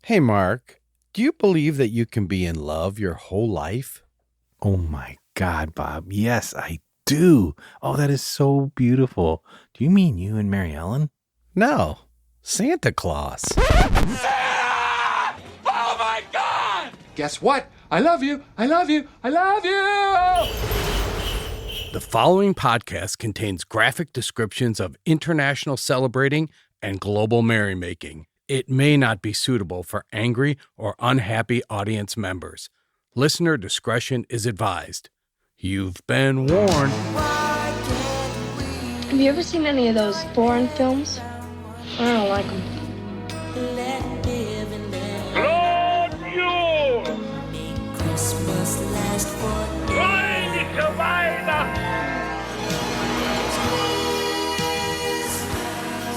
Hey, Mark, do you believe that you can be in love your whole life? Oh my God, Bob. Yes, I do. Oh, that is so beautiful. Do you mean you and Mary Ellen? No, Santa Claus. Oh my God! Guess what? I love you. I love you. I love you. The following podcast contains graphic descriptions of international celebrating and global merrymaking. It may not be suitable for angry or unhappy audience members. Listener discretion is advised. You've been warned. Have you ever seen any of those foreign films? I don't like them. Lord, you! Rein to Weihnachten!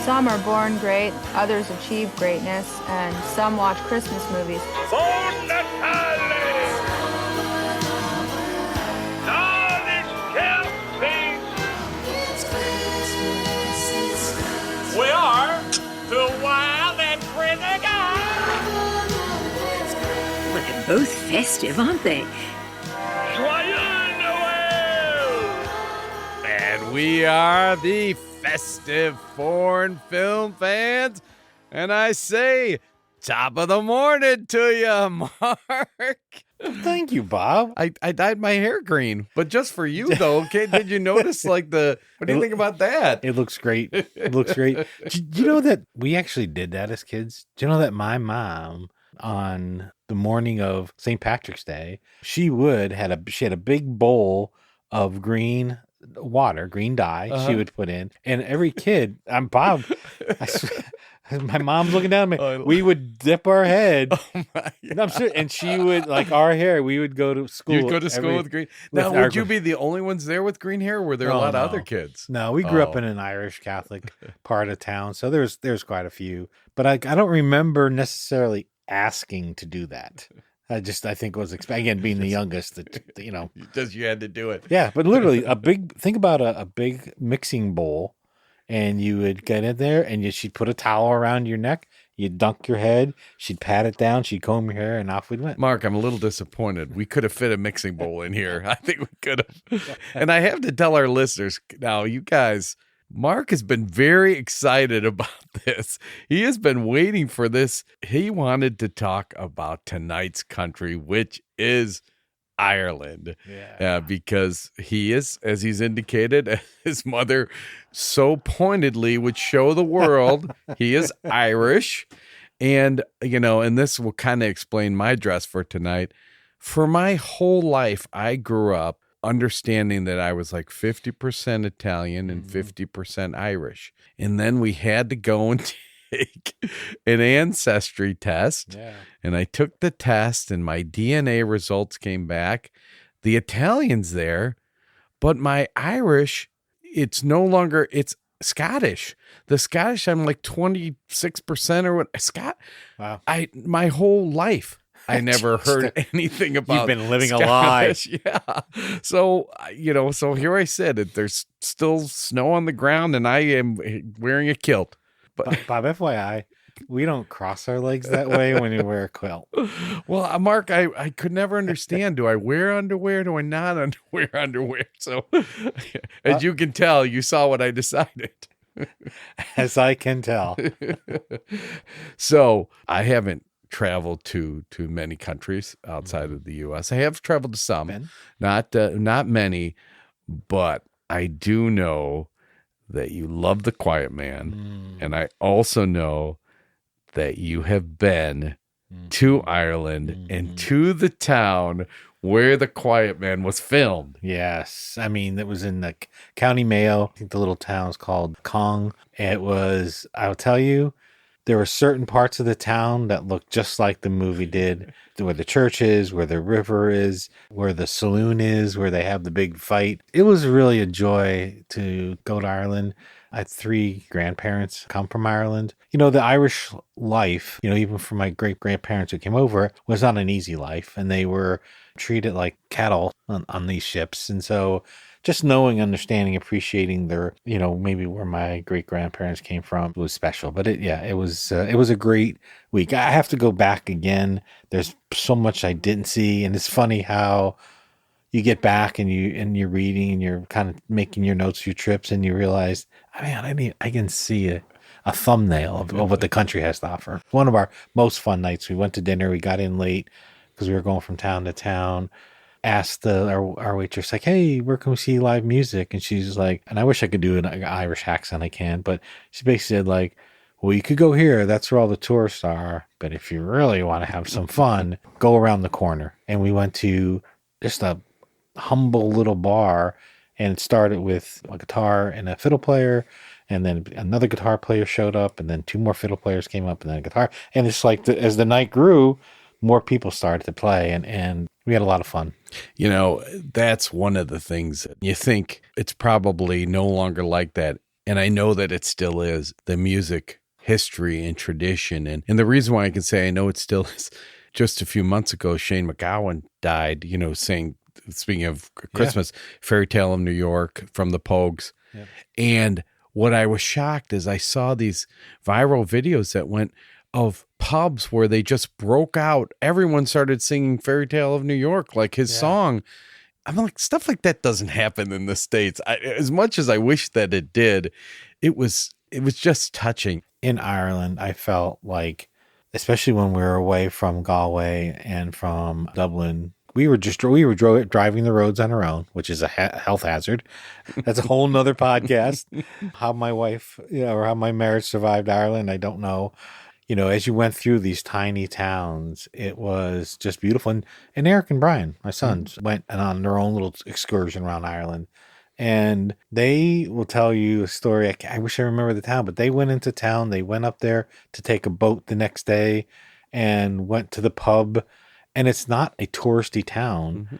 Some are born great, others achieve greatness, and some watch Christmas movies. Von Natale! Alles Kerzen! We are the wild and crazy guys! Well, they're both festive, aren't they? Joyeux Noël! And we are the Festive Foreign Film Fans. And I say, top of the morning to you, Mark. Thank you, Bob. I dyed my hair green, but just for you, though. Okay, did you notice, what do you think about that? It looks great. It looks great. Do you know that we actually did that as kids? Do you know that my mom, on the morning of St. Patrick's Day, she had a big bowl of green water, green dye she would put in, and every kid, I'm Bob, my mom's looking down at me, we would dip our head. Oh my God. I'm sure, and she would, like our hair, we would go to school. You'd go to school with green. Now, would you be the only ones there with green hair, or were there a lot of other kids? No, we grew up in an Irish Catholic part of town, so there's quite a few, but I don't remember necessarily asking to do that. I think was again being the youngest that Just you had to do it. Yeah, but literally think about a big mixing bowl, and you would get in there, and she'd put a towel around your neck, you'd dunk your head, she'd pat it down, she'd comb your hair, and off we went. Mark, I'm a little disappointed. We could have fit a mixing bowl in here. I think we could have. And I have to tell our listeners now, you guys, Mark has been very excited about this. He has been waiting for this. He wanted to talk about tonight's country, which is Ireland. Yeah. Because he is, as he's indicated, his mother so pointedly would show the world he is Irish. And, and this will kind of explain my dress for tonight. For my whole life, I grew up understanding that I was like 50% Italian and 50% Irish. And then we had to go and take an ancestry test. Yeah. And I took the test and my DNA results came back. The Italian's there, but my Irish, it's Scottish. The Scottish, I'm like 26% or what. Wow. My whole life, I never heard anything about. You've been living Scottish. a lie. Yeah. So, so here I said it. There's still snow on the ground and I am wearing a kilt. But Bob, FYI, we don't cross our legs that way when you wear a quilt. Well, Mark, I could never understand. Do I wear underwear? Do I not wear underwear? So as you can tell, you saw what I decided. As I can tell. So I haven't traveled to many countries outside of the U.S. I have traveled to some, not many, but I do know that you love The Quiet Man, and I also know that you have been to Ireland and to the town where The Quiet Man was filmed. Yes. I mean, it was in the County Mayo. I think the little town is called Cong. I'll tell you, there were certain parts of the town that looked just like the movie did, where the church is, where the river is, where the saloon is, where they have the big fight. It was really a joy to go to Ireland. I had 3 grandparents come from Ireland. The Irish life, even for my great-grandparents who came over, was not an easy life, and they were treated like cattle on these ships. And so just knowing, understanding, appreciating their, maybe where my great-grandparents came from was special. But it was a great week. I have to go back again. There's so much I didn't see, and it's funny how you get back and you're reading and you're kind of making your notes for your trips, and you realize, I can see a thumbnail of what the country has to offer. One of our most fun nights. We went to dinner. We got in late because we were going from town to town. Asked our waitress, like, hey, where can we see live music? And she's like, and I wish I could do an Irish accent. I can, but she basically said, like, well, you could go here. That's where all the tourists are. But if you really want to have some fun, go around the corner. And we went to just a humble little bar, and it started with a guitar and a fiddle player, and then another guitar player showed up, and then 2 more fiddle players came up, and then a guitar. And it's like as the night grew, more people started to play, and we had a lot of fun. That's one of the things that you think it's probably no longer like that. And I know that it still is, the music history and tradition. And the reason why I can say I know it still is, just a few months ago, Shane McGowan died, speaking of Christmas, Fairy Tale of New York from the Pogues. Yeah. And what I was shocked is I saw these viral videos that went of pubs where they just broke out. Everyone started singing Fairy Tale of New York, like his song. I'm like, stuff like that doesn't happen in the States. As much as I wish that it did, it was just touching. In Ireland, I felt like, especially when we were away from Galway and from Dublin, we were driving the roads on our own, which is a health hazard. That's a whole nother podcast. How my wife, or how my marriage survived Ireland, I don't know. As you went through these tiny towns, it was just beautiful. And Eric and Brian, my sons, went on their own little excursion around Ireland. And they will tell you a story. I wish I remember the town, but they went into town. They went up there to take a boat the next day and went to the pub. And it's not a touristy town. Mm-hmm.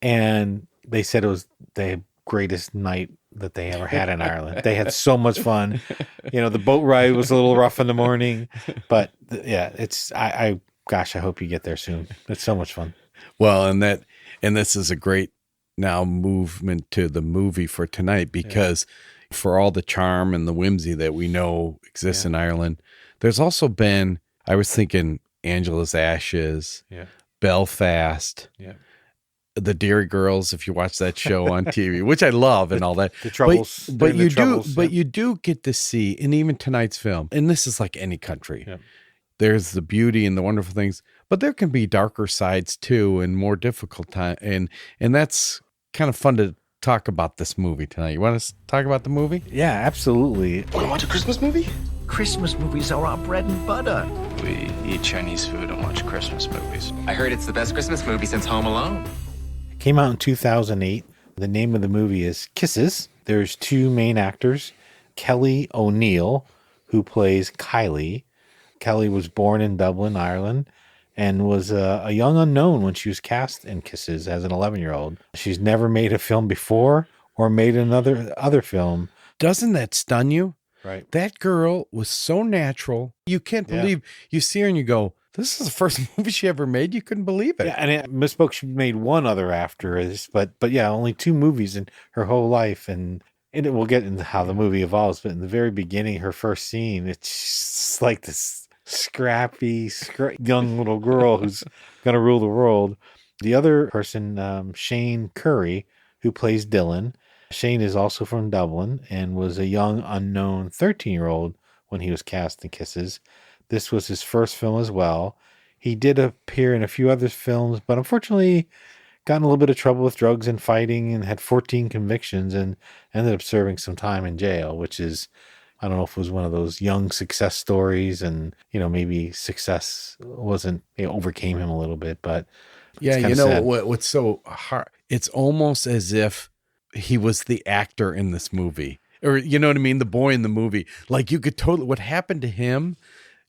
And they said it was the greatest night that they ever had in Ireland. They had so much fun. The boat ride was a little rough in the morning, but I hope you get there soon. It's so much fun. Well, and this is a great now movement to the movie for tonight, because for all the charm and the whimsy that we know exists in Ireland, there's also been, I was thinking, Angela's Ashes, Belfast, the Dairy Girls, if you watch that show on TV, which I love and all that. The Troubles. But you do get to see, and even tonight's film, and this is like any country, there's the beauty and the wonderful things, but there can be darker sides too, and more difficult time. And that's kind of fun to talk about this movie tonight. You want to talk about the movie? Yeah, absolutely. Want to watch a Christmas movie? Christmas movies are our bread and butter. We eat Chinese food and watch Christmas movies. I heard it's the best Christmas movie since Home Alone. It came out in 2008. The name of the movie is Kisses. There's 2 main actors, Kelly O'Neill, who plays Kylie. Kelly was born in Dublin, Ireland, and was a young unknown when she was cast in Kisses as an 11-year-old. She's never made a film before or made another film. Doesn't that stun you? Right. That girl was so natural. You can't believe, you see her and you go, this is the first movie she ever made. You couldn't believe it. Yeah, and I misspoke. She made one other after this, but only 2 movies in her whole life. And we'll get into how the movie evolves. But in the very beginning, her first scene, it's just like this scrappy young little girl who's going to rule the world. The other person, Shane Curry, who plays Dylan. Shane is also from Dublin and was a young, unknown 13-year-old when he was cast in Kisses. This was his first film as well. He did appear in a few other films, but unfortunately got in a little bit of trouble with drugs and fighting and had 14 convictions and ended up serving some time in jail, which is, I don't know if it was one of those young success stories and, maybe success wasn't, it overcame him a little bit, but what's so hard, it's almost as if he was the actor in this movie, or you know what I mean? The boy in the movie, like you could totally, what happened to him,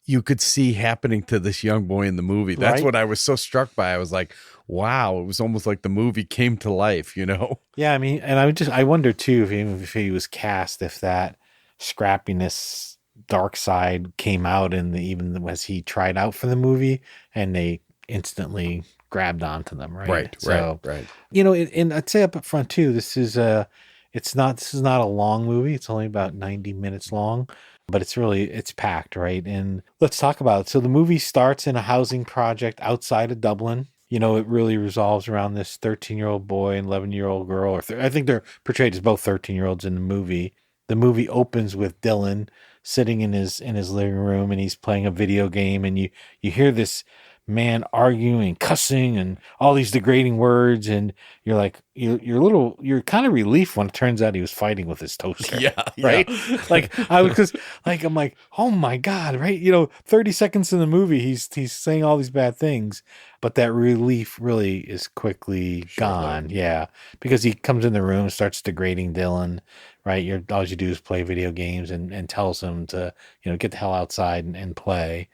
you could see happening to this young boy in the movie. That's what I was so struck by. I was like, wow, it was almost like the movie came to life, Yeah. I mean, and I wonder too, if he was cast, if that scrappiness, dark side came out even as he tried out for the movie, and they instantly grabbed onto them, right? Right. And I'd say up front too, this is not a long movie. It's only about 90 minutes long, but it's packed, right? And let's talk about it. So the movie starts in a housing project outside of Dublin. It really revolves around this 13-year-old boy and 11-year-old girl. I think they're portrayed as both 13-year-olds in the movie. The movie opens with Dylan sitting in his living room, and he's playing a video game, and you hear this man arguing, cussing, and all these degrading words, and you're like, you're kind of relieved when it turns out he was fighting with his toaster. Yeah, right. I'm like, oh my god, right? 30 seconds in the movie, he's saying all these bad things, but that relief really is quickly gone. Yeah, because he comes in the room and starts degrading Dylan. Right, all you do is play video games and tells him to get the hell outside and play.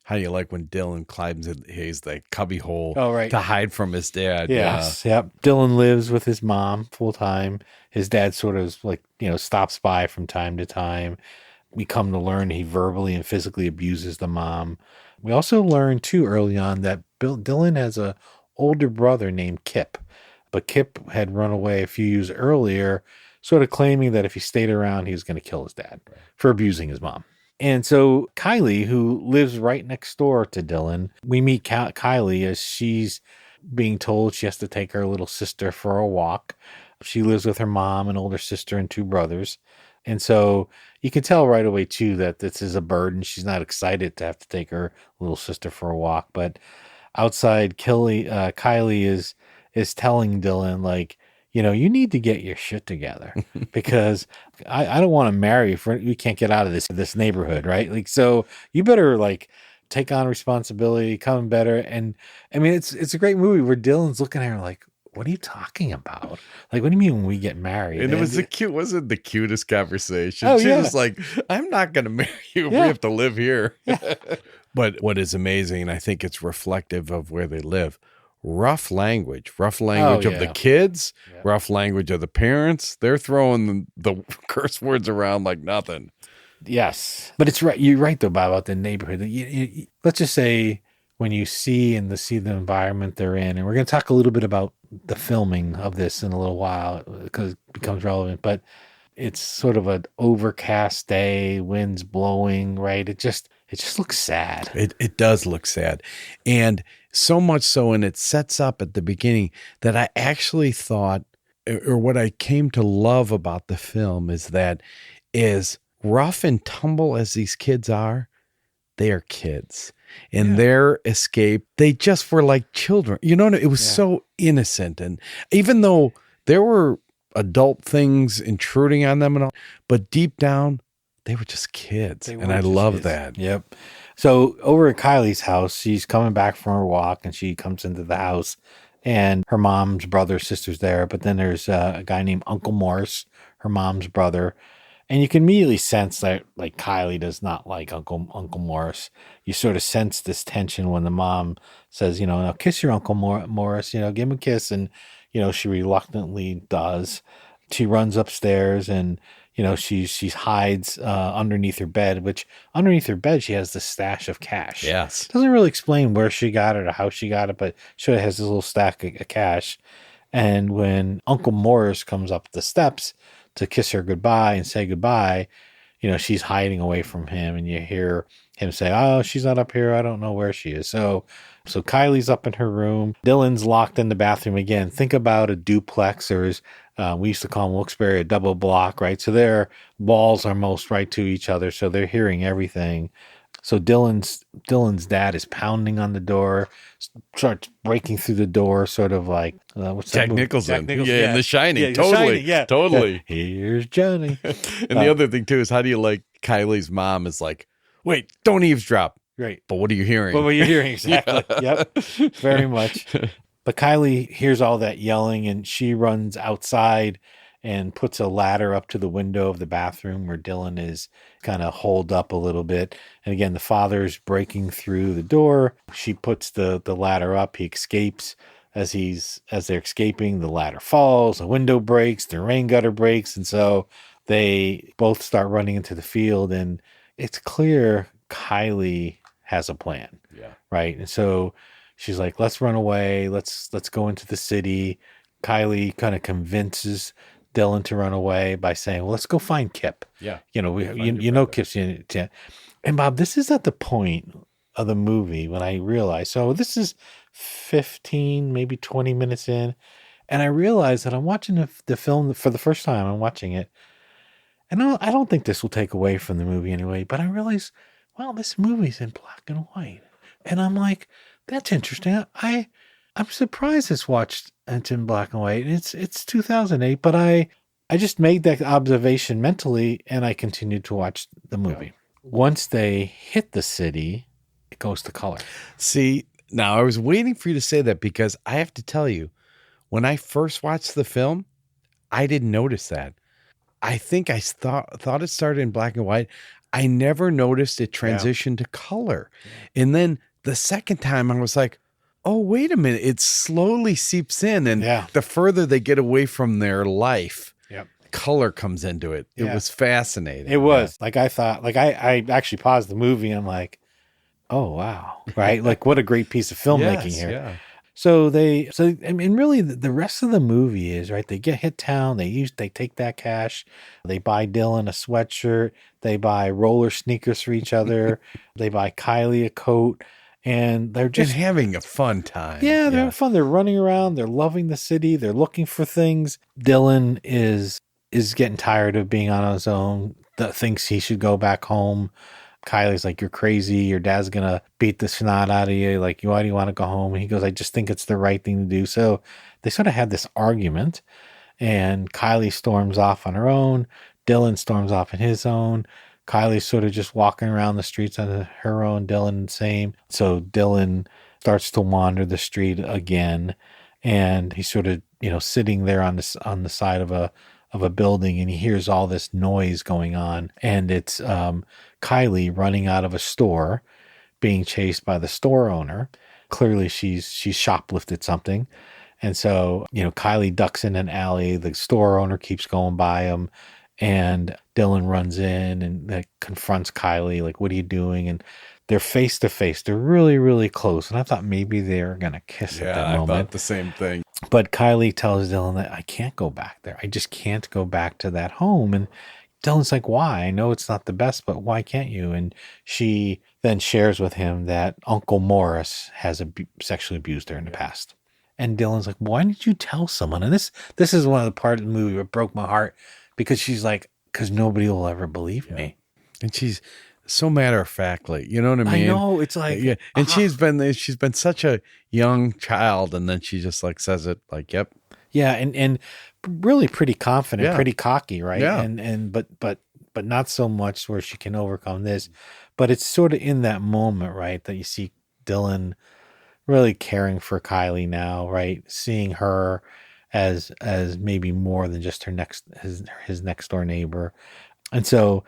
How do you like when Dylan climbs in his cubby hole right. to hide from his dad? Yes, yep. Dylan lives with his mom full time. His dad sort of stops by from time to time. We come to learn he verbally and physically abuses the mom. We also learn too early on that Dylan has a older brother named Kip, but Kip had run away a few years earlier, sort of claiming that if he stayed around, he was going to kill his dad for abusing his mom. And so Kylie, who lives right next door to Dylan, we meet Kylie as she's being told she has to take her little sister for a walk. She lives with her mom, an older sister, and two brothers. And so you can tell right away, too, that this is a burden. She's not excited to have to take her little sister for a walk. But outside, Kylie is telling Dylan, you need to get your shit together because I don't want to marry you we can't get out of this neighborhood, right? So you better take on responsibility, come better. And I mean, it's a great movie where Dylan's looking at her like, what are you talking about? What do you mean when we get married? And it was wasn't the cutest conversation. Oh, she yeah. was like, I'm not going to marry you if we have to live here. Yeah. But what is amazing, I think it's reflective of where they live. Rough language of the kids, rough language of the parents. They're throwing the curse words around like nothing. Yes. But it's right. You're right, though, Bob, about the neighborhood. Let's just say when you see the environment they're in, and we're going to talk a little bit about the filming of this in a little while because it becomes relevant, but it's sort of an overcast day, winds blowing, right? It just looks sad. It does look sad. And so much so, and it sets up at the beginning that I actually thought, or what I came to love about the film is that as rough and tumble as these kids are, they are kids. And their escape, they just were like children. It was so innocent. And even though there were adult things intruding on them and all, but deep down, they were just kids. And I love that. Yep. So over at Kylie's house, she's coming back from her walk and she comes into the house and her mom's brother, sister's there. But then there's a guy named Uncle Morris, her mom's brother. And you can immediately sense that Kylie does not like Uncle Morris. You sort of sense this tension when the mom says, now kiss your Uncle Morris, give him a kiss. And, she reluctantly does. She runs upstairs and, she hides underneath her bed, which underneath her bed, she has this stash of cash. Yes. Doesn't really explain where she got it or how she got it, but she has this little stack of cash. And when Uncle Morris comes up the steps to kiss her goodbye and say goodbye, she's hiding away from him, and you hear him say, "Oh, she's not up here. I don't know where she is." So Kylie's up in her room. Dylan's locked in the bathroom again. Think about a duplex, or as we used to call them Wilkes-Barre, a double block, right? So their walls are most right to each other, so they're hearing everything. So Dylan's dad is pounding on the door, starts breaking through the door, sort of like what's Jack that movie? Nicholson. Yeah, in The Shining. Yeah, totally. Totally. Here's Johnny. And the other thing too is, how do you like Kylie's mom is like, wait, don't eavesdrop. Right. But what are you hearing? What are you hearing? Exactly. Yep. Very much. But Kylie hears all that yelling and she runs outside and puts a ladder up to the window of the bathroom where Dylan is kind of holed up a little bit. And again, the father's breaking through the door. She puts the ladder up. He escapes. As they're escaping, the ladder falls, the window breaks, the rain gutter breaks. And so they both start running into the field, and it's clear Kylie has a plan. Yeah. Right. And so she's like, let's run away. Let's go into the city. Kylie kind of convinces Dylan to run away by saying, well, let's go find Kip. Yeah. You know, Kip's in it. And Bob, this is at the point of the movie when I realized, so this is 15, maybe 20 minutes in. And I realized that I'm watching the film for the first time. I'm watching it. And I don't think this will take away from the movie anyway, but I realized, well, this movie's in black and white. And I'm like, that's interesting. I'm surprised it's in black and white. It's 2008, but I just made that observation mentally, and I continued to watch the movie. Yeah. Once they hit the city, it goes to color. See, now I was waiting for you to say that, because I have to tell you, when I first watched the film, I didn't notice that. I think I thought it started in black and white. I never noticed it transitioned to color. And then the second time I was like, oh, wait a minute. It slowly seeps in. And the further they get away from their life, color comes into it. It was fascinating. It was. Like I thought, like I actually paused the movie and I'm like, oh, wow. Right? Like what a great piece of filmmaking here. Yeah. So I mean, really the rest of the movie is, right, they hit town, they take that cash, they buy Dylan a sweatshirt, they buy roller sneakers for each other, they buy Kylie a coat, and they're just having a fun time. Yeah, they're having fun. They're running around, they're loving the city, they're looking for things. Dylan is getting tired of being on his own, thinks he should go back home. Kylie's like, you're crazy. Your dad's going to beat the snot out of you. Like, why do you want to go home? And he goes, I just think it's the right thing to do. So they sort of had this argument, and Kylie storms off on her own. Dylan storms off on his own. Kylie's sort of just walking around the streets on her own. Dylan, same. So Dylan starts to wander the street again, and he's sort of, sitting there on the side of a building, and he hears all this noise going on, and it's Kylie running out of a store, being chased by the store owner. Clearly she's shoplifted something. And so, Kylie ducks in an alley. The store owner keeps going by him, and Dylan runs in and confronts Kylie, like, what are you doing? And they're face to face. They're really, really close. And I thought maybe they're going to kiss at that moment. I thought the same thing. But Kylie tells Dylan that I can't go back there. I just can't go back to that home. And Dylan's like, why? I know it's not the best, but why can't you? And she then shares with him that Uncle Morris has sexually abused her in the past. And Dylan's like, why didn't you tell someone? And this is one of the parts of the movie that broke my heart, because she's like, because nobody will ever believe me. And she's so matter of factly, you know what I mean? I know, it's like, yeah. And she's been such a young child, and then she just like says it like, yep. Yeah, and really pretty confident, pretty cocky, right? Yeah. And but not so much where she can overcome this. But it's sort of in that moment, right, that you see Dylan really caring for Kylie now, right? Seeing her as maybe more than just his next door neighbor. And so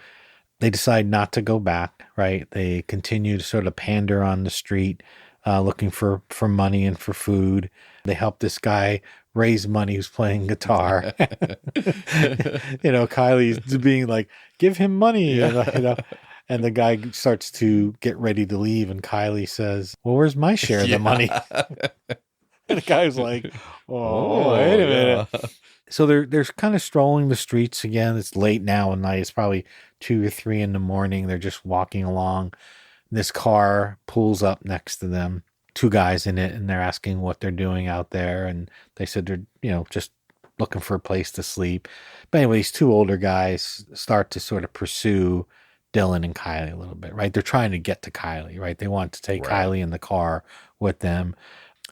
they decide not to go back, right? They continue to sort of pander on the street, looking for money and for food. They help this guy raise money who's playing guitar. Kylie's being like, give him money. And the guy starts to get ready to leave, and Kylie says, well, where's my share of the money? And the guy's like, oh, wait a minute. Yeah. So they're kind of strolling the streets again. It's late now at night. It's probably 2 or 3 in the morning. They're just walking along. This car pulls up next to them, 2 guys in it, and they're asking what they're doing out there. And they said they're, just looking for a place to sleep. But anyway, these 2 older guys start to sort of pursue Dylan and Kylie a little bit, right? They're trying to get to Kylie, right? They want to take Kylie in the car with them.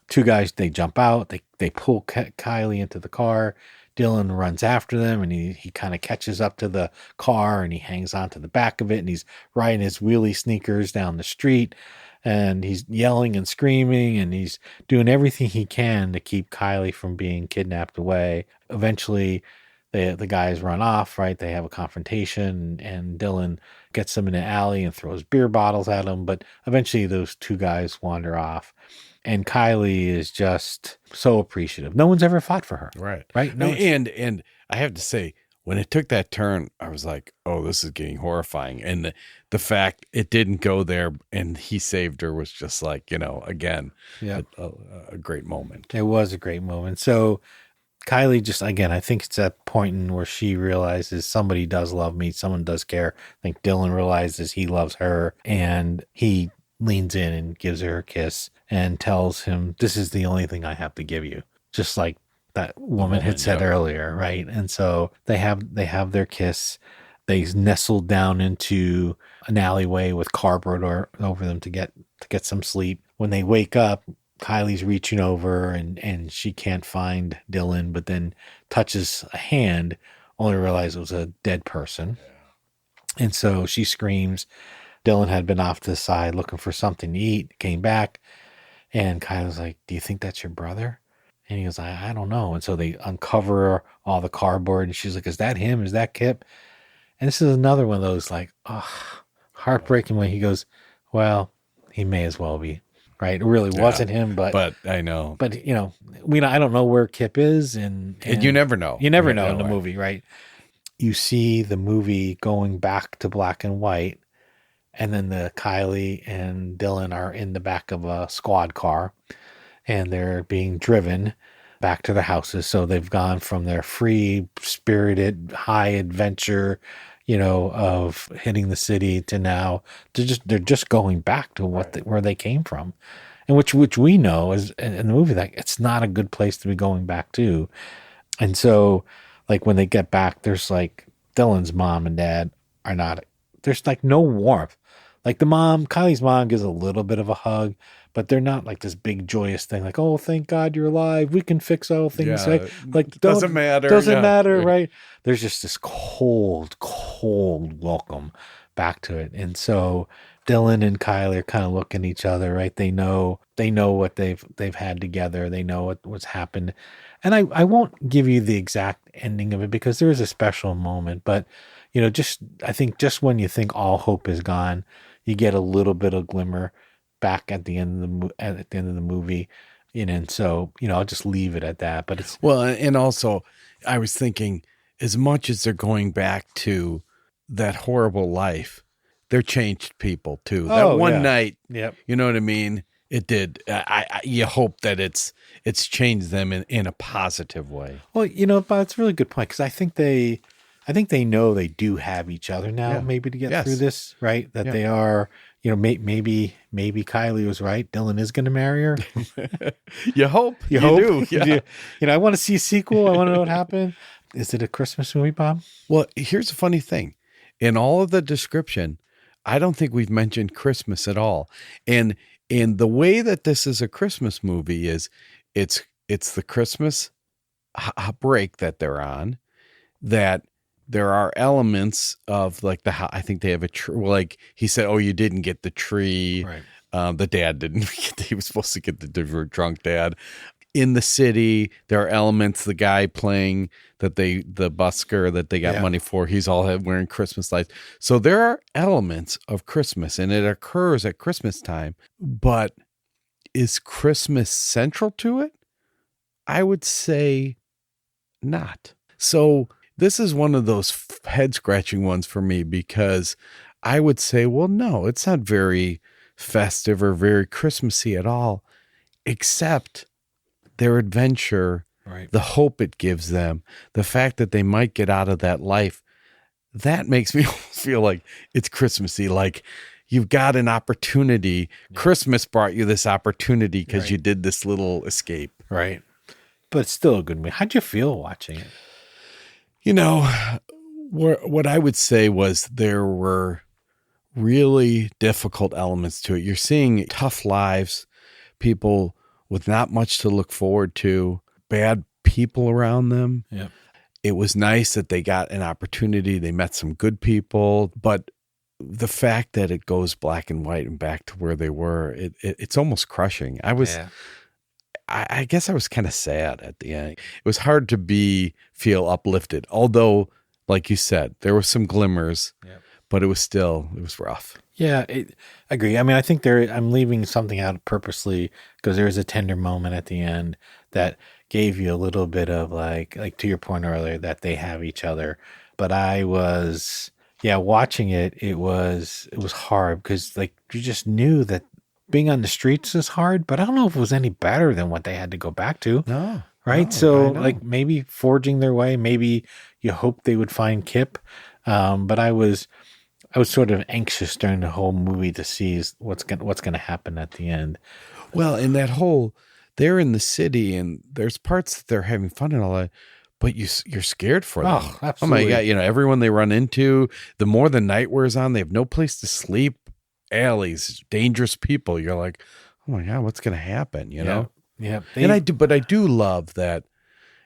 2 guys, they jump out, they pull Kylie into the car. Dylan runs after them, and he kind of catches up to the car, and he hangs onto the back of it, and he's riding his wheelie sneakers down the street, and he's yelling and screaming, and he's doing everything he can to keep Kylie from being kidnapped away. Eventually, the guys run off, right? They have a confrontation, and Dylan gets them in an alley and throws beer bottles at them, but eventually those 2 guys wander off. And Kylie is just so appreciative. No one's ever fought for her. Right. Right. No. And I have to say, when it took that turn, I was like, oh, this is getting horrifying. And the fact it didn't go there and he saved her was just like, again, a great moment. It was a great moment. So Kylie just, again, I think it's that point in where she realizes somebody does love me. Someone does care. I think Dylan realizes he loves her, and he leans in and gives her a kiss and tells him, this is the only thing I have to give you. Just like that woman had said earlier. Right. And so they have their kiss. They nestle down into an alleyway with cardboard over them to get some sleep. When they wake up, Kylie's reaching over and she can't find Dylan, but then touches a hand, only realizes it was a dead person. Yeah. And so she screams. Dylan had been off to the side looking for something to eat, came back, and Kylie's like, do you think that's your brother? And he goes, I don't know. And so they uncover all the cardboard, and she's like, is that him? Is that Kip? And this is another one of those like, heartbreaking when he goes, well, he may as well be. Right, it really wasn't him, but I know. But I don't know where Kip is, and you never know. You never know in the movie, right? You see the movie going back to black and white, and then the Kylie and Dylan are in the back of a squad car, and they're being driven back to their houses. So they've gone from their free spirited high adventure, of hitting the city to now they're just going back to where they came from, and which we know is in the movie, like, it's not a good place to be going back to. And so, like, when they get back, there's like Dylan's mom and dad are not. There's like no warmth. Like Kylie's mom gives a little bit of a hug, but they're not like this big joyous thing. Like, oh, thank God you're alive. We can fix all things. Yeah, like doesn't matter. Doesn't matter, right? There's just this cold welcome back to it. And so Dylan and Kylie are kind of looking at each other, right? They know what they've had together. They know what's happened. And I won't give you the exact ending of it because there is a special moment, but I think just when you think all hope is gone, you get a little bit of glimmer back at the end of the movie, and so I'll just leave it at that. But it's and also I was thinking, as much as they're going back to that horrible life, they're changed people too. That one night, you know what I mean? It did. You hope that it's changed them in a positive way. Well, but it's a really good point because I think they know they do have each other now, maybe to get through this, right? That they are, maybe Kylie was right. Dylan is going to marry her. You hope. You do. Yeah. I want to see a sequel. I want to know what happened. Is it a Christmas movie, Bob? Well, here's a funny thing. In all of the description, I don't think we've mentioned Christmas at all. And the way that this is a Christmas movie is it's the Christmas break that they're on, that there are elements of like I think they have a tree. Like he said, oh, you didn't get the tree. Right. The dad didn't get, he was supposed to get the drunk dad. In the city, there are elements, the guy playing the busker that they got money for, he's all wearing Christmas lights. So there are elements of Christmas and it occurs at Christmas time, but is Christmas central to it? I would say not. So this is one of those head scratching ones for me because I would say, well, no, it's not very festive or very Christmassy at all, except their adventure, right, the hope it gives them, the fact that they might get out of that life. That makes me feel like it's Christmassy. Like you've got an opportunity. Yeah. Christmas brought you this opportunity because you did this little escape. Right. But it's still a good movie. How'd you feel watching it? What I would say was there were really difficult elements to it. You're seeing tough lives, people with not much to look forward to, bad people around them. Yeah. It was nice that they got an opportunity. They met some good people, but the fact that it goes black and white and back to where they were, it's almost crushing. I guess I was kind of sad at the end. It was hard to feel uplifted. Although, like you said, there were some glimmers, but it was rough. Yeah, I agree. I mean, I think I'm leaving something out purposely because there is a tender moment at the end that gave you a little bit of like to your point earlier that they have each other. But I was, watching it was hard because like you just knew that being on the streets is hard, but I don't know if it was any better than what they had to go back to. No. Right. No, So I know. like maybe forging their way, maybe you hope they would find Kip. But I was sort of anxious during the whole movie to see what's going to happen at the end. Well, in that whole, they're in the city and there's parts that they're having fun and all that, but you're scared for them. Oh, absolutely. Oh my God. You know, everyone they run into, the more the night wears on, they have no place to sleep, alleys, dangerous people. You're like, oh my God, what's going to happen? You know? Yeah. And I do love that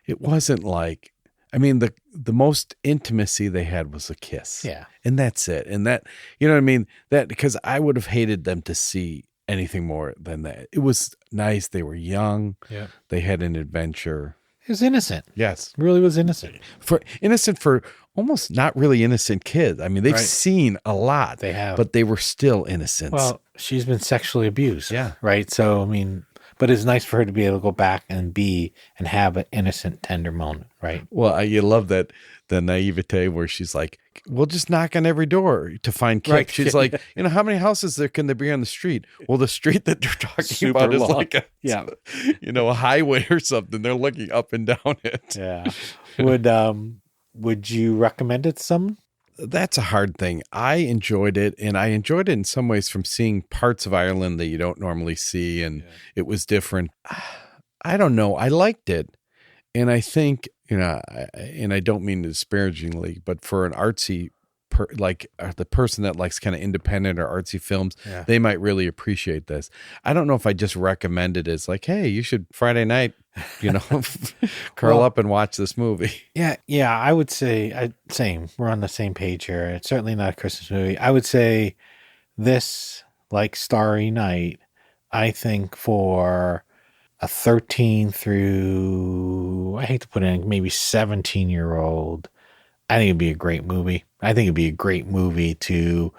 it wasn't like, I mean, the most intimacy they had was a kiss. Yeah. And that's it. And that, you know what I mean? That, because I would have hated them to see anything more than that. It was nice. They were young. Yeah. They had an adventure. It was innocent. Yes. It really was innocent. For almost not really innocent kids. I mean, they've seen a lot. They have. But they were still innocent. Well, she's been sexually abused. Yeah. Right. So, I mean, but it's nice for her to be able to go back and have an innocent, tender moment. Right. Well, you love that, the naivete where she's like, we'll just knock on every door to find Kip. Right. She's like, you know, how many houses can there be on the street? Well, the street that they're talking Super about is long. like Yeah. a highway or something. They're looking up and down it. Yeah. Would you recommend it to someone? That's a hard thing. I enjoyed it, and I enjoyed it in some ways from seeing parts of Ireland that you don't normally see, and it was different. I don't know. I liked it, and I think, you know, and I don't mean disparagingly, but for an artsy, the person that likes kind of independent or artsy films, they might really appreciate this. I don't know if I just recommend it as like, hey, you should Friday night, you know, curl up and watch this movie. Yeah, I would say same. We're on the same page here. It's certainly not a Christmas movie. I would say this, like Starry Night, I think for a 13 through, I hate to put in, maybe 17-year-old, I think it'd be a great movie. I think it'd be a great movie to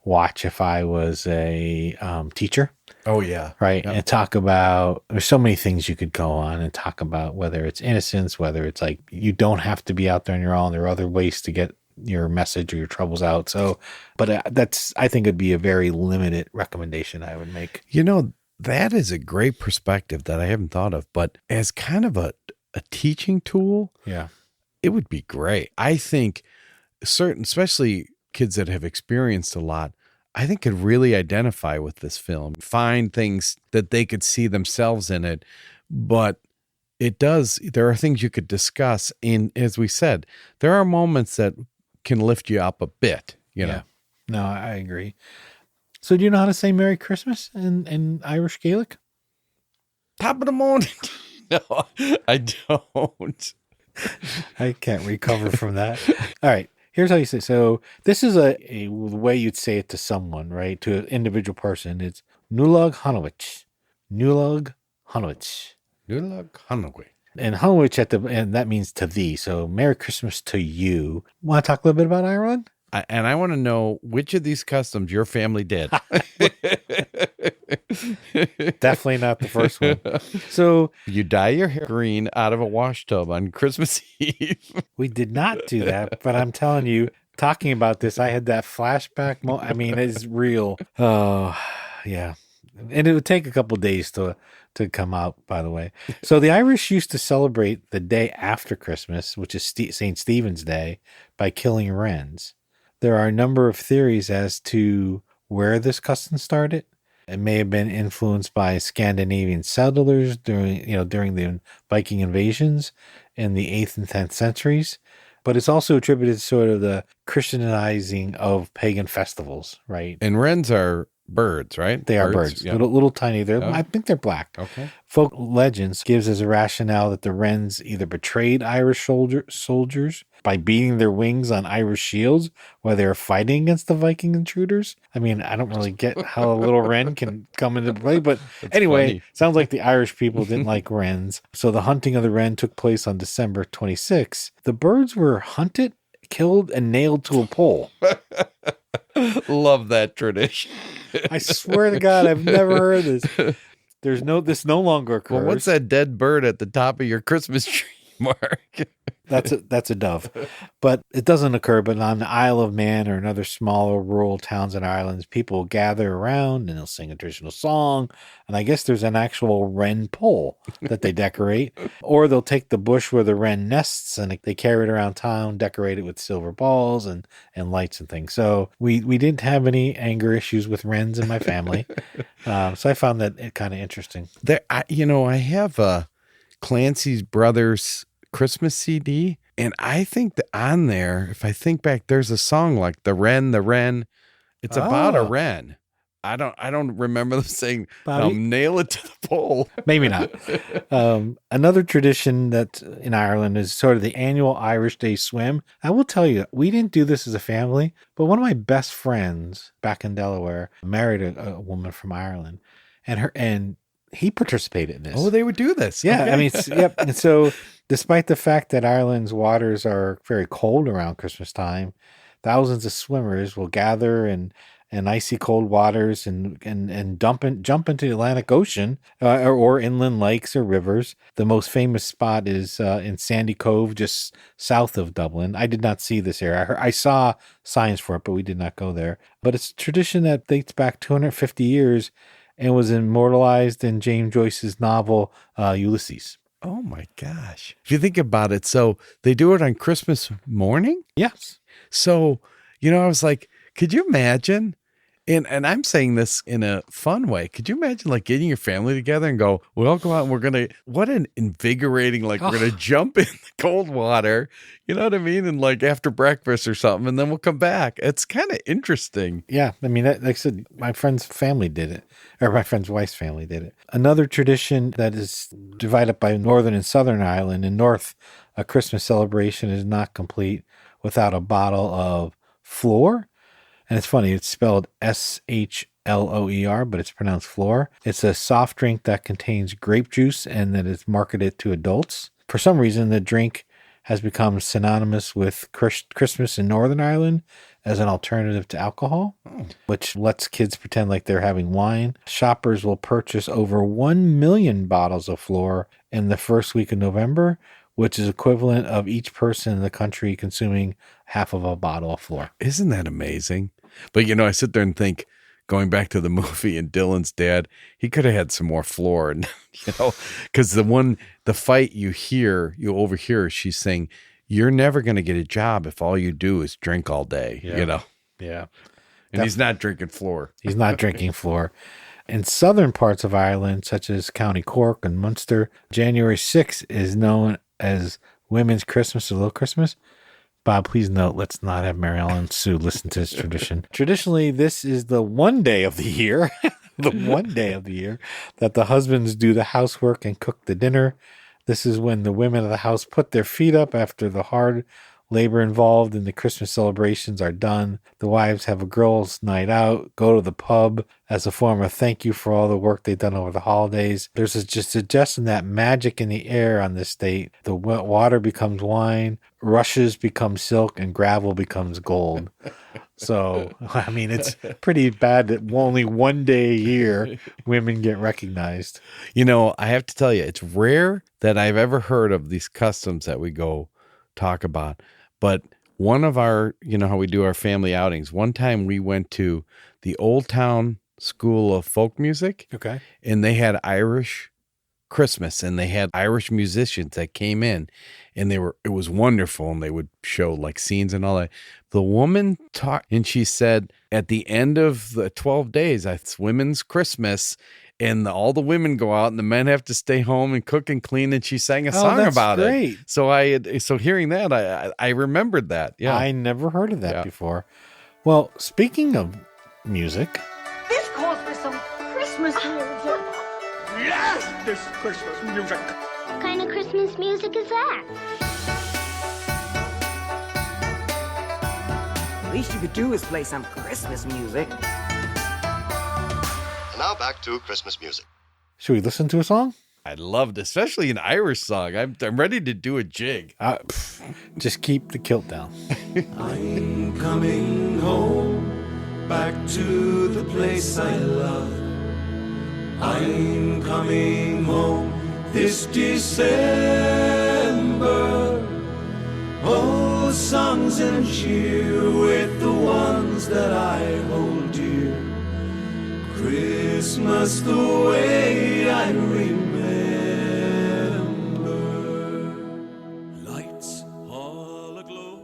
watch if I was a teacher. Oh, yeah. Right. Yep. And talk about, there's so many things you could go on and talk about, whether it's innocence, whether it's like, you don't have to be out there on your own. There are other ways to get your message or your troubles out. So, but I think it'd be a very limited recommendation I would make. You know, that is a great perspective that I haven't thought of, but as kind of a teaching tool, yeah, it would be great. I think especially kids that have experienced a lot, I think could really identify with this film, find things that they could see themselves in it. But there are things you could discuss as we said, there are moments that can lift you up a bit, you know? No, I agree. So do you know how to say Merry Christmas in Irish Gaelic? Top of the morning. No, I don't. I can't recover from that. All right. Here's how you say it. So this is a way you'd say it to someone, right? To an individual person. It's Nulag Hanowich. Nulag Hanowich. Nulag Hanowich. And Hanowich and that means to thee. So Merry Christmas to you. Want to talk a little bit about Ireland? And I want to know which of these customs your family did. Definitely not the first one. So you dye your hair green out of a wash tub on Christmas Eve. We did not do that, but I'm telling you, talking about this, I had that flashback. I mean, it's real. Oh, yeah. And it would take a couple days to come out, by the way. So the Irish used to celebrate the day after Christmas, which is St. Stephen's Day, by killing wrens. There are a number of theories as to where this custom started. It may have been influenced by Scandinavian settlers during the Viking invasions in the 8th and 10th centuries. But it's also attributed to sort of the Christianizing of pagan festivals, right? And wrens are birds, right? They are birds. Yeah. Little tiny. I think they're black. Okay. Folk legends gives as a rationale that the wrens either betrayed Irish soldiers by beating their wings on Irish shields while they were fighting against the Viking intruders. I mean, I don't really get how a little wren can come into play, but anyway, funny. Sounds like the Irish people didn't like wrens. So the hunting of the wren took place on December 26th. The birds were hunted, killed, and nailed to a pole. Love that tradition. I swear to God, I've never heard this. This no longer occurs. Well, what's that dead bird at the top of your Christmas tree, Mark? That's a dove, but it doesn't occur. But on the Isle of Man or in other smaller rural towns and islands, people gather around and they'll sing a traditional song. And I guess there's an actual wren pole that they decorate, or they'll take the bush where the wren nests and they carry it around town, decorate it with silver balls and lights and things. So we didn't have any anger issues with wrens in my family. So I found that kind of interesting. I have Clancy's Brothers Christmas CD, and I think that on there, if I think back, there's a song like the wren. It's about a wren. I don't remember them saying, nail it to the pole. Maybe not. Another tradition that in Ireland is sort of the annual Irish Day swim. I will tell you, we didn't do this as a family, but one of my best friends back in Delaware married a woman from Ireland, and he participated in this. Oh, they would do this. Yeah. Okay. I mean, yep. And so despite the fact that Ireland's waters are very cold around Christmas time, thousands of swimmers will gather in icy cold waters and jump into the Atlantic Ocean or inland lakes or rivers. The most famous spot is in Sandy Cove, just south of Dublin. I did not see this area. I saw signs for it, but we did not go there. But it's a tradition that dates back 250 years and was immortalized in James Joyce's novel Ulysses. Oh my gosh. If you think about it, so they do it on Christmas morning? Yes. So, I was like, could you imagine? And I'm saying this in a fun way. Could you imagine like getting your family together and go, we'll all go out and what an invigorating, we're going to jump in the cold water, you know what I mean? And like after breakfast or something, and then we'll come back. It's kind of interesting. Yeah. I mean, like I said, my friend's family did it, or my friend's wife's family did it. Another tradition that is divided by Northern and Southern Ireland. In North, a Christmas celebration is not complete without a bottle of Flor. And it's funny, it's spelled SHLOER, but it's pronounced floor. It's a soft drink that contains grape juice and that is marketed to adults. For some reason, the drink has become synonymous with Christmas in Northern Ireland as an alternative to alcohol, which lets kids pretend like they're having wine. Shoppers will purchase over 1 million bottles of Flor in the first week of November, which is equivalent of each person in the country consuming half of a bottle of Flor. Isn't that amazing? But, I sit there and think, going back to the movie and Dylan's dad, he could have had some more Flor. And, because the fight you overhear, she's saying, you're never going to get a job if all you do is drink all day, Yeah. And he's not drinking Flor. He's not drinking Flor. In southern parts of Ireland, such as County Cork and Munster, January 6th is known as Women's Christmas or Little Christmas. Bob, please note, let's not have Mary Ellen Sue listen to this tradition. Traditionally, this is the one day of the year, that the husbands do the housework and cook the dinner. This is when the women of the house put their feet up after the hard labor involved in the Christmas celebrations are done. The wives have a girls' night out, go to the pub as a form of thank you for all the work they've done over the holidays. There's just suggesting that magic in the air on this date. The water becomes wine, rushes become silk, and gravel becomes gold. So, I mean, it's pretty bad that only one day a year women get recognized. I have to tell you, it's rare that I've ever heard of these customs that we go talk about. But one of our, how we do our family outings, one time we went to the Old Town School of Folk Music. Okay. And they had Irish Christmas and they had Irish musicians that came in and it was wonderful. And they would show like scenes and all that. The woman talked and she said at the end of the 12 days, it's Women's Christmas. And all the women go out and the men have to stay home and cook and clean. And she sang a song about great. it. So hearing that, I remembered that. Yeah. I never heard of that before. Well, speaking of music. This calls for some Christmas music. Yes, this Christmas music. What kind of Christmas music is that? The least you could do is play some Christmas music. Now back to Christmas music. Should we listen to a song? I'd love to, especially an Irish song. I'm ready to do a jig. Just keep the kilt down. I'm coming home, back to the place I love. I'm coming home this December. Oh, songs and cheer with the ones that I hold dear. Christmas the way I remember. Lights all aglow.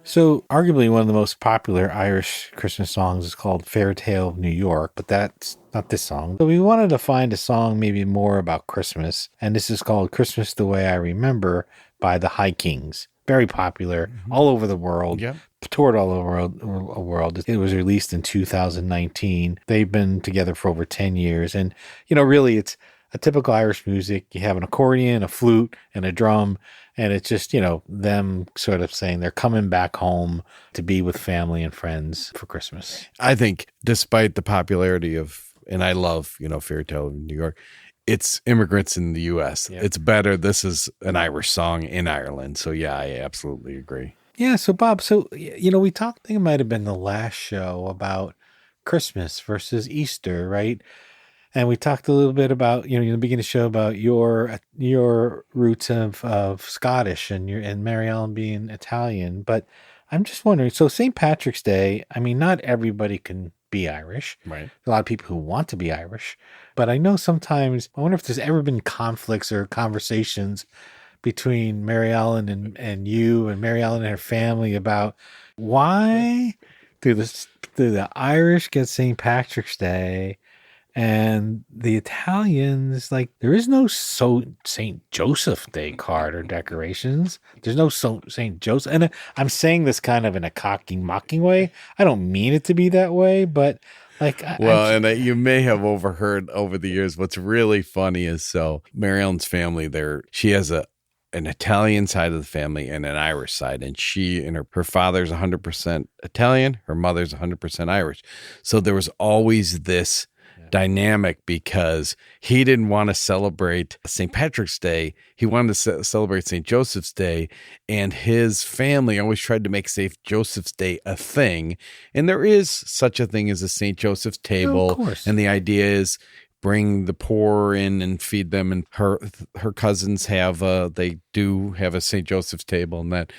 So, arguably one of the most popular Irish Christmas songs is called Fairy Tale of New York, but that's not this song. So we wanted to find a song maybe more about Christmas, and this is called Christmas the Way I Remember by the High Kings. Very popular all over the world. Yeah. Toured all over the world. It was released in 2019. They've been together for over 10 years. And, really it's a typical Irish music. You have an accordion, a flute, and a drum. And it's just, them sort of saying they're coming back home to be with family and friends for Christmas. I think despite the popularity of, and I love, Fairy Tale of New York, it's immigrants in the U.S. Yeah. It's better. This is an Irish song in Ireland. So, yeah, I absolutely agree. Yeah. So, Bob, we talked, I think it might have been the last show about Christmas versus Easter, right? And we talked a little bit about, in the beginning of the show about your roots of Scottish and Mary Ellen being Italian. But I'm just wondering, so St. Patrick's Day, I mean, not everybody can be Irish. Right. A lot of people who want to be Irish. But I know sometimes, I wonder if there's ever been conflicts or conversations between Mary Ellen and you and Mary Ellen and her family about why do the Irish get St. Patrick's Day and the Italians, like, there is no St. Joseph Day card or decorations. There's no St. Joseph. And I'm saying this kind of in a cocky, mocking way. I don't mean it to be that way, but like, you may have overheard over the years. What's really funny is, so Mary Ellen's family, she has an Italian side of the family and an Irish side, and her father's 100% Italian, her mother's 100% Irish. So there was always this dynamic because he didn't want to celebrate St. Patrick's Day. He wanted to celebrate St. Joseph's Day, and his family always tried to make St. Joseph's Day a thing. And there is such a thing as a St. Joseph's table. Of course. And the idea is bring the poor in and feed them. And her cousins they do have a St. Joseph's table and that.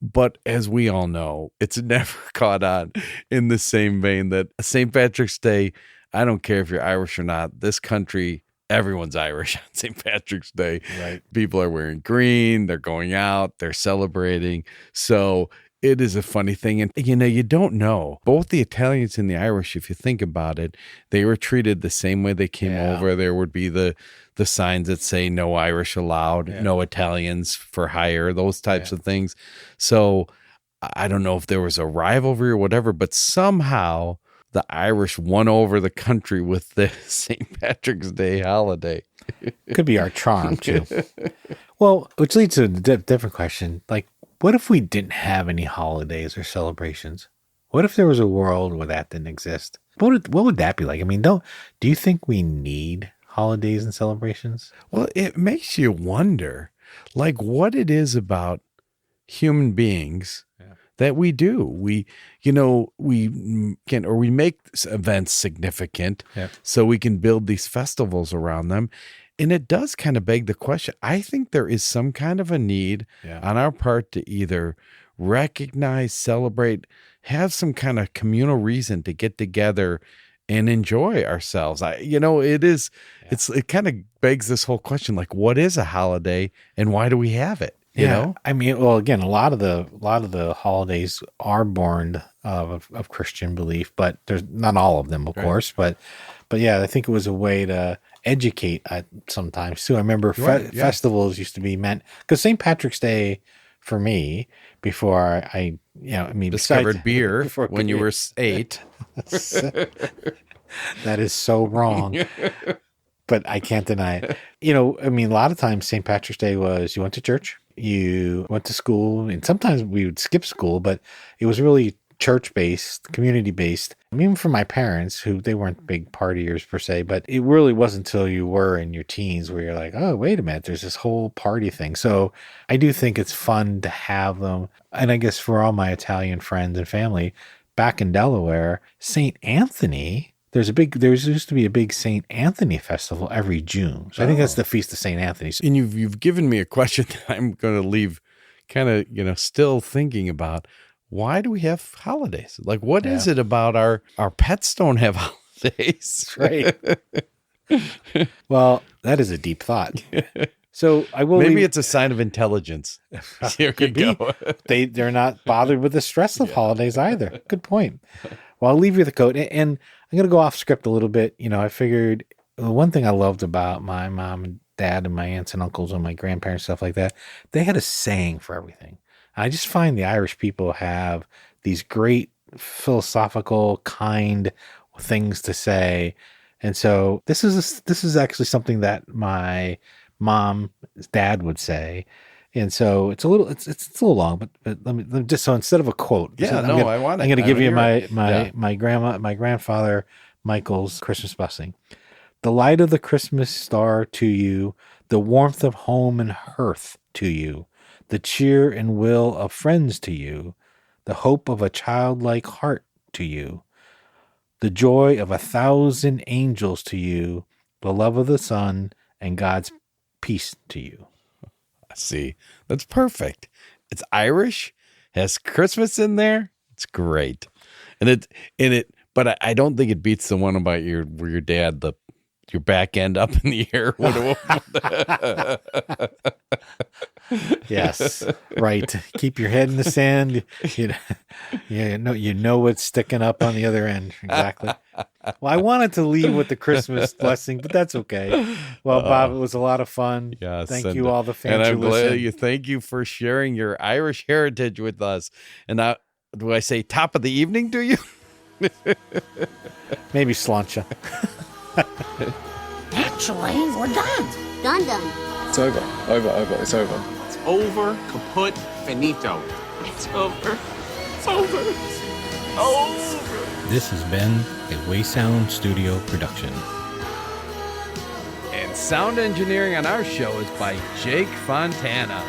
But as we all know, it's never caught on in the same vein that St. Patrick's Day, I don't care if you're Irish or not. This country, everyone's Irish on St. Patrick's Day. Right. People are wearing green. They're going out. They're celebrating. So it is a funny thing. And, you don't know. Both the Italians and the Irish, if you think about it, they were treated the same way they came over. There would be the signs that say no Irish allowed, no Italians for hire, those types of things. So I don't know if there was a rivalry or whatever, but somehow the Irish won over the country with the St. Patrick's Day holiday. Could be our charm, too. Well, which leads to a different question. Like, what if we didn't have any holidays or celebrations? What if there was a world where that didn't exist? What would that be like? I mean, do you think we need holidays and celebrations? Well, it makes you wonder, like, what it is about human beings that we do. We make events significant so we can build these festivals around them. And it does kind of beg the question. I think there is some kind of a need on our part to either recognize, celebrate, have some kind of communal reason to get together and enjoy ourselves. It kind of begs this whole question, like, what is a holiday and why do we have it? You know? I mean, well, again, a lot of the holidays are born of Christian belief, but there's not all of them, of course. But yeah, I think it was a way to educate sometimes too. I remember festivals used to be meant, because St. Patrick's Day for me, before I discovered beer when you were 8. That is so wrong. But I can't deny it. A lot of times St. Patrick's Day was you went to church, you went to school, and sometimes we would skip school, but it was really church-based, community-based. Even for my parents, who they weren't big partiers per se, but it really wasn't until you were in your teens where you're like, oh, wait a minute, there's this whole party thing. So I do think it's fun to have them. And I guess for all my Italian friends and family, back in Delaware, St. Anthony There used to be a big St. Anthony festival every June. So I think that's the Feast of St. Anthony. And you've given me a question that I'm going to leave kind of, still thinking about. Why do we have holidays? Like, what is it about our pets don't have holidays? Right. Well, that is a deep thought. So I will. Maybe it's a sign of intelligence. Here Could be. They're not bothered with the stress of holidays either. Good point. Well, I'll leave you the coat, and I'm going to go off script a little bit. I figured the one thing I loved about my mom and dad and my aunts and uncles and my grandparents, stuff like that, they had a saying for everything. I just find the Irish people have these great philosophical, kind things to say. And so this is actually something that my mom's dad would say. And so it's a little long, but let me just, so instead of a quote, I'm going to give you my grandfather Michael's Christmas blessing. The light of the Christmas star to you, the warmth of home and hearth to you, the cheer and will of friends to you, the hope of a childlike heart to you, the joy of 1,000 angels to you, the love of the Son, and God's peace to you. See, that's perfect. It's Irish, has Christmas in there. It's great, but I don't think it beats the one about your dad, your back end up in the air. Yes, right. Keep your head in the sand. You know what's sticking up on the other end. Exactly. Well, I wanted to leave with the Christmas blessing, but that's okay. Well, Bob, it was a lot of fun. Yes, thank you, all the fans. And I'm glad listened. thank you for sharing your Irish heritage with us. And now, do I say top of the evening to you? Maybe sláinte. Actually, we're done. Done. It's over. It's over. It's over. Kaput. Finito. It's over. It's over. It's over. This has been a Way Sound Studio production. And sound engineering on our show is by Jake Fontana.